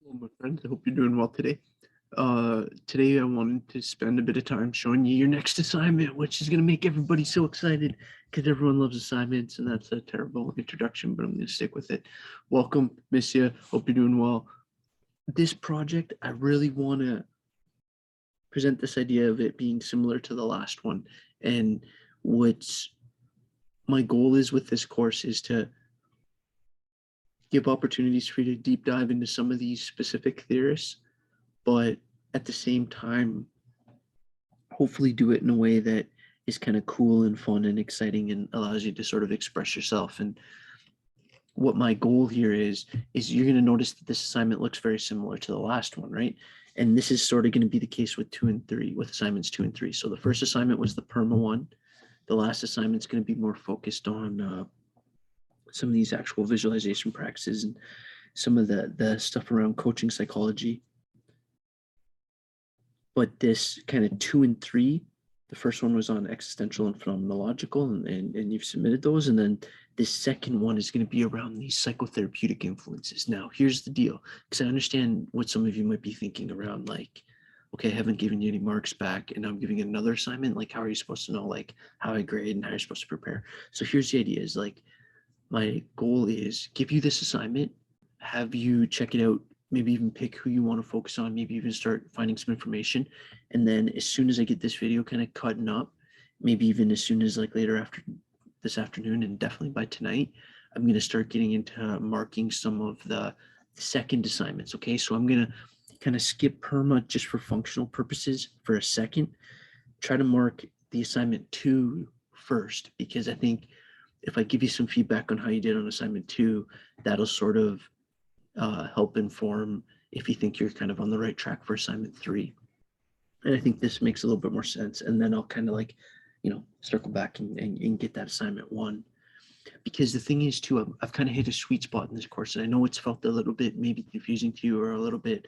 Hello, my friends. I hope you're doing well today. Today I wanted to spend a bit of time showing you your next assignment, which is going to make everybody so excited because everyone loves assignments, and that's a terrible introduction, but I'm going to stick with it. Welcome, Missia. Hope you're doing well. This project, I really want to present this idea of it being similar to the last one. And what's my goal is with this course is to give opportunities for you to deep dive into some of these specific theorists, but at the same time, hopefully do it in a way that is kind of cool and fun and exciting and allows you to sort of express yourself. And what my goal here is you're going to notice that this assignment looks very similar to the last one, right? And this is sort of going to be the case with 2 and 3, with assignments 2 and 3. So the first assignment was the PERMA one. The last assignment is going to be more focused on some of these actual visualization practices and some of the stuff around coaching psychology. But this kind of 2 and 3, the first one was on existential and phenomenological, and you've submitted those. And then this second one is going to be around these psychotherapeutic influences. Now, here's the deal, because I understand what some of you might be thinking around, like, okay, I haven't given you any marks back, and I'm giving another assignment. Like, how are you supposed to know, like, how I grade and how you're supposed to prepare? So here's the idea: is like, my goal is give you this assignment, have you check it out, maybe even pick who you want to focus on, maybe even start finding some information. And then as soon as I get this video kind of cutting up, maybe even as soon as like later after this afternoon and definitely by tonight, I'm going to start getting into marking some of the second assignments. Okay, so I'm going to kind of skip PERMA just for functional purposes for a second, try to mark the assignment 2 first, because I think if I give you some feedback on how you did on assignment 2, that'll sort of help inform if you think you're kind of on the right track for assignment 3. And I think this makes a little bit more sense. And then I'll kind of like, circle back and get that assignment 1. Because the thing is, too, I've kind of hit a sweet spot in this course. And I know it's felt a little bit maybe confusing to you, or a little bit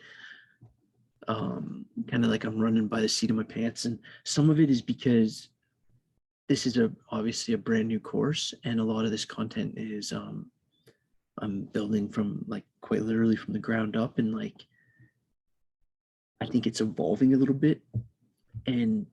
kind of like I'm running by the seat of my pants. And some of it is because this is obviously a brand new course, and a lot of this content is I'm building from like quite literally from the ground up, and like I think it's evolving a little bit. And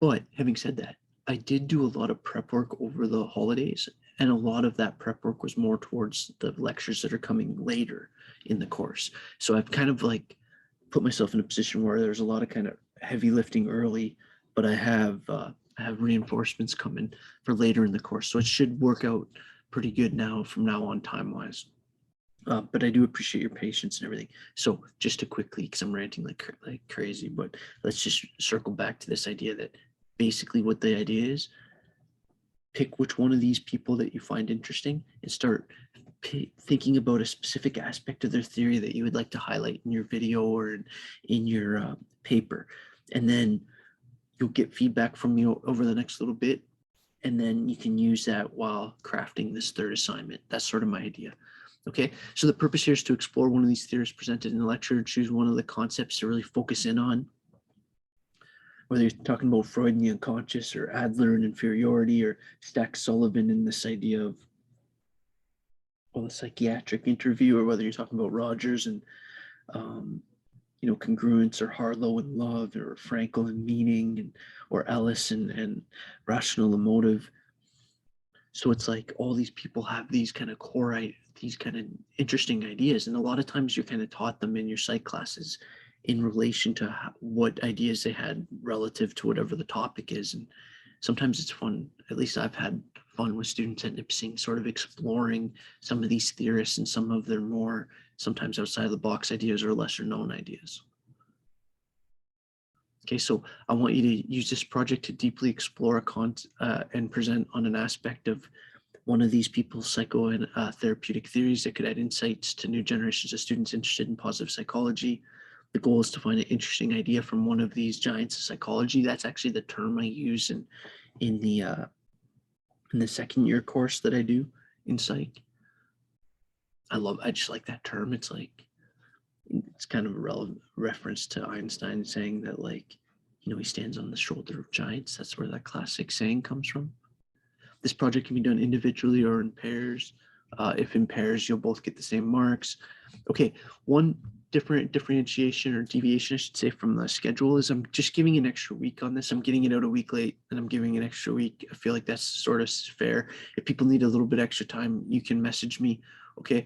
but having said that, I did do a lot of prep work over the holidays, and a lot of that prep work was more towards the lectures that are coming later in the course. So I've kind of like put myself in a position where there's a lot of kind of heavy lifting early, but I have reinforcements coming for later in the course, so it should work out pretty good now from now on time wise. But I do appreciate your patience and everything. So just to quickly, because I'm ranting like crazy, but let's just circle back to this idea that basically what the idea is: pick which one of these people that you find interesting and start thinking about a specific aspect of their theory that you would like to highlight in your video or in your paper. And then you'll get feedback from me over the next little bit, and then you can use that while crafting this third assignment. That's sort of my idea. Okay, so the purpose here is to explore one of these theories presented in the lecture, choose one of the concepts to really focus in on, whether you're talking about Freud and the unconscious, or Adler and inferiority, or Stack Sullivan and this idea of, well, the psychiatric interview, or whether you're talking about Rogers and um, congruence, or Harlow and love, or Frankel and meaning, or Ellis and rational emotive. So it's like all these people have these kind of these kind of interesting ideas, and a lot of times you're kind of taught them in your psych classes in relation to what ideas they had relative to whatever the topic is. And sometimes it's fun. At least I've had fun with students at Nipissing, sort of exploring some of these theorists and some of their more sometimes outside of the box ideas or lesser known ideas. Okay, so I want you to use this project to deeply explore and present on an aspect of one of these people's psycho and therapeutic theories that could add insights to new generations of students interested in positive psychology. The goal is to find an interesting idea from one of these giants of psychology. That's actually the term I use in the second year course that I do in psych. I just like that term. It's like, it's kind of a relevant reference to Einstein saying that, like, he stands on the shoulder of giants. That's where that classic saying comes from. This project can be done individually or in pairs. If in pairs, you'll both get the same marks. Okay, one differentiation or deviation, I should say, from the schedule is I'm just giving an extra week on this. I'm getting it out a week late and I'm giving an extra week. I feel like that's sort of fair. If people need a little bit extra time, you can message me. Okay.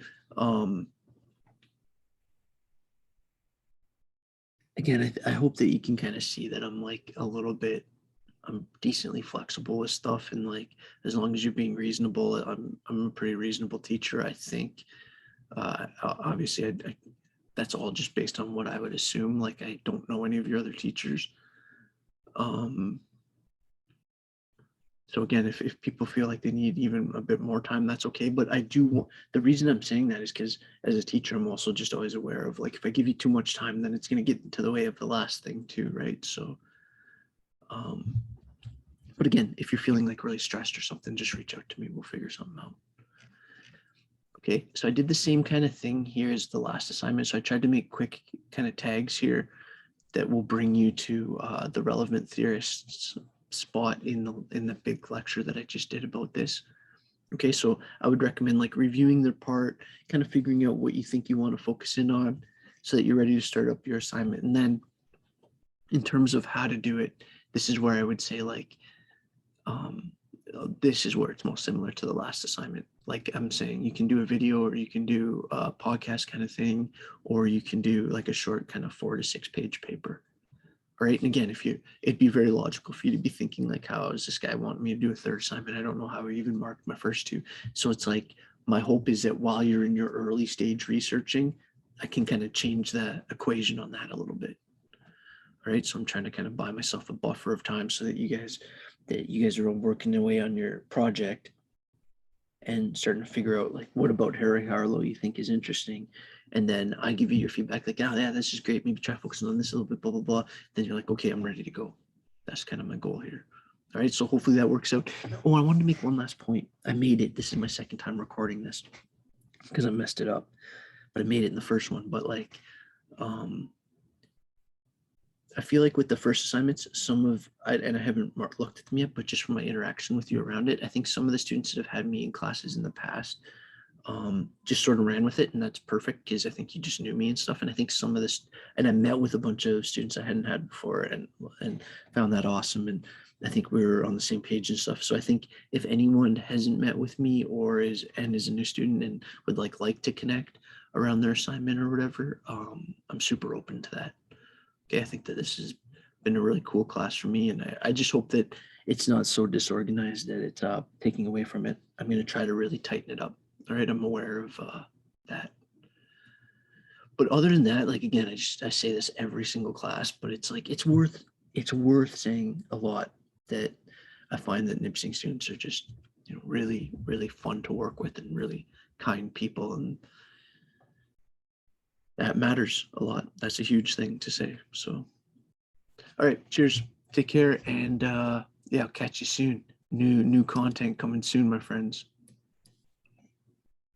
Again, I hope that you can kind of see that I'm like I'm decently flexible with stuff, and like as long as you're being reasonable, I'm a pretty reasonable teacher, I think. Obviously, that's all just based on what I would assume. Like I don't know any of your other teachers. So again, if people feel like they need even a bit more time, that's okay. But the reason I'm saying that is because as a teacher, I'm also just always aware of like, if I give you too much time, then it's going to get into the way of the last thing too, right? So, but again, if you're feeling like really stressed or something, just reach out to me. We'll figure something out. Okay, so I did the same kind of thing here as the last assignment. So I tried to make quick kind of tags here that will bring you to the relevant theorists spot in the big lecture that I just did about this. Okay, so I would recommend like reviewing their part, kind of figuring out what you think you want to focus in on so that you're ready to start up your assignment. And then in terms of how to do it, this is where I would say like, this is where it's most similar to the last assignment. Like I'm saying, you can do a video or you can do a podcast kind of thing, or you can do like a short kind of 4 to 6 page paper. All right. And again, it'd be very logical for you to be thinking like, how does this guy want me to do a third assignment? I don't know how I even marked my first two. So it's like, my hope is that while you're in your early stage researching, I can kind of change the equation on that a little bit. All right. So I'm trying to kind of buy myself a buffer of time so that you guys are working away on your project and starting to figure out like, what about Harry Harlow you think is interesting, and then I give you your feedback like, oh yeah, this is great, maybe try focusing on this a little bit, blah blah blah. Then you're like, okay, I'm ready to go. That's kind of my goal here. All right, so hopefully that works out. Oh, I wanted to make one last point. I made it. This is my second time recording this because I messed it up, but I made it in the first one. But like, I feel like with the first assignments, and I haven't looked at them yet, but just from my interaction with you around it, I think some of the students that have had me in classes in the past just sort of ran with it, and that's perfect because I think you just knew me and stuff. And I think some of this, and I met with a bunch of students I hadn't had before, and found that awesome. And I think we were on the same page and stuff. So I think if anyone hasn't met with me or is a new student and would like to connect around their assignment or whatever, I'm super open to that. Okay, I think that this has been a really cool class for me, and I just hope that it's not so disorganized that it's taking away from it. I'm going to try to really tighten it up. All right, I'm aware of that. But other than that, like again, I say this every single class, but it's like it's worth saying a lot that I find that Nipissing students are just really really fun to work with and really kind people, and that matters a lot. That's a huge thing to say. So, all right, cheers. Take care, and yeah, I'll catch you soon. New content coming soon, my friends.